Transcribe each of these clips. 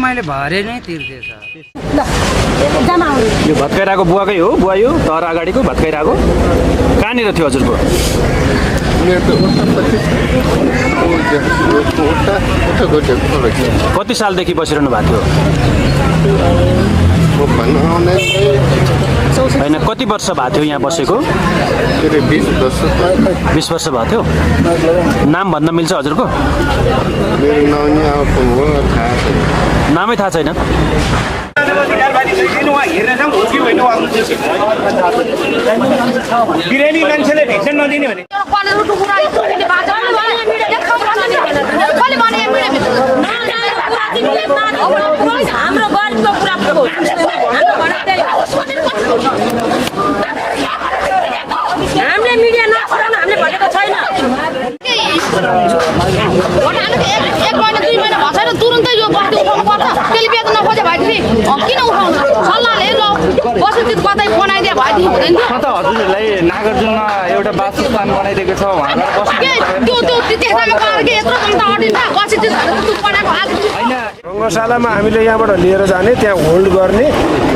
मैले भरे नै तिर्दैछ। यो भत्काइरहेको बुवाकै हो? बुवा यो तर अगाडिको भत्काइरहेको कहाँनिर थियो हजुरको? कति सालदेखि बसिरहनु भएको थियो? होइन, कति वर्ष भएको थियो यहाँ बसेको? 20 वर्ष भएको थियो। नाम भन्न मिल्छ हजुरको? नामै थाहा छैन। बिरामी मान्छेले भिक्सन नदिने भने हाम्रो गरिबको कुरा हामीले मिडिया नछोडाउनु हामीले भनेको छैन। एक महिना 2 महिना भएको छैन, तुरुन्तै यो बस्ती उठाउनु पर्छ। त्यसले बेच्न नखोजे भएदेखि किन उठाउनु? सल्लाहले ल बस्ती कतै बनाइदिए भएदेखि हुँदैन थियो। हजुरहरूलाई नागार्जुनमा एउटा वासस्थान बनाइदिएको छ, उहाँलाई त्यो त्यस्तामा गएर के यत्रो कम्ता अडिन्छ बस्ती बनाएको हाल रङ्गशालामा हामीले यहाँबाट लिएर जाने, त्यहाँ होल्ड गर्ने,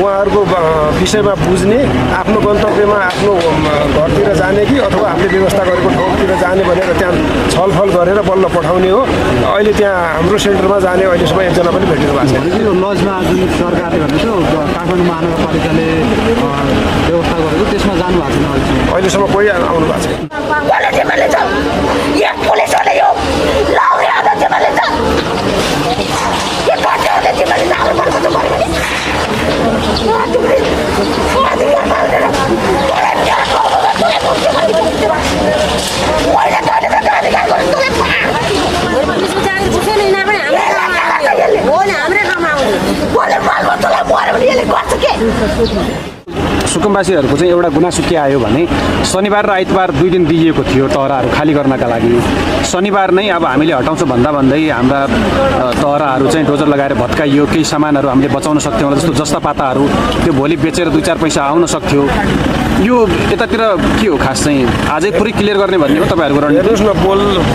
उहाँहरूको विषयमा बुझ्ने, आफ्नो गन्तव्यमा आफ्नो घरतिर जाने कि अथवा हामीले व्यवस्था गरेको ठाउँतिर जाने भनेर त्यहाँ छलफल गरेर बल्ल पठाउने हो। अहिले त्यहाँ हाम्रो सेन्टरमा जाने अहिलेसम्म एकजना पनि भेटिनु भएको छैन। यो लजमा जुन सरकारले भनेको काठमाडौँ महानगरपालिकाले व्यवस्था गरेको त्यसमा जानु भएको छैन अहिलेसम्म कोही आउनु भएको छैन। सुकुम्बासीहरूको चाहिँ एउटा गुनासो के आयो भने शनिबार र आइतबार 2 दिन दिइएको थियो टहराहरू खाली गर्नका लागि। शनिबार नै अब हामीले हटाउँछौँ भन्दा भन्दै हाम्रा टहराहरू चाहिँ डोजर लगाएर भत्काइयो। केही सामानहरू हामीले बचाउन सक्थ्यौँ होला, जस्तो जस्ता पाताहरू, त्यो भोलि बेचेर 2-4 पैसा आउन सक्थ्यो। यो यतातिर के हो खास चाहिँ आजै पुरै क्लियर गर्ने भन्ने हो तपाईँहरूको रणनीति? हेर्नुहोस् न,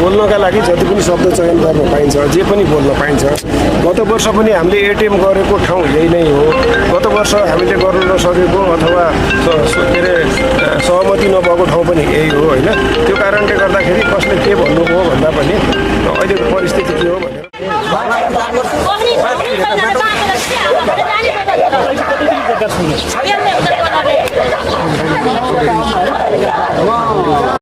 बोल्नका लागि जति पनि शब्द चयन गर्न पाइन्छ, जे पनि बोल्न पाइन्छ। गत वर्ष पनि हामीले एटिएम गरेको ठाउँ यही नै हो। गत वर्ष हामीले गर्न नसकेको अथवा के अरे सहमति नभएको ठाउँ पनि यही हो होइन। त्यो कारणले गर्दाखेरि कसले के भन्नुभयो भन्दा पनि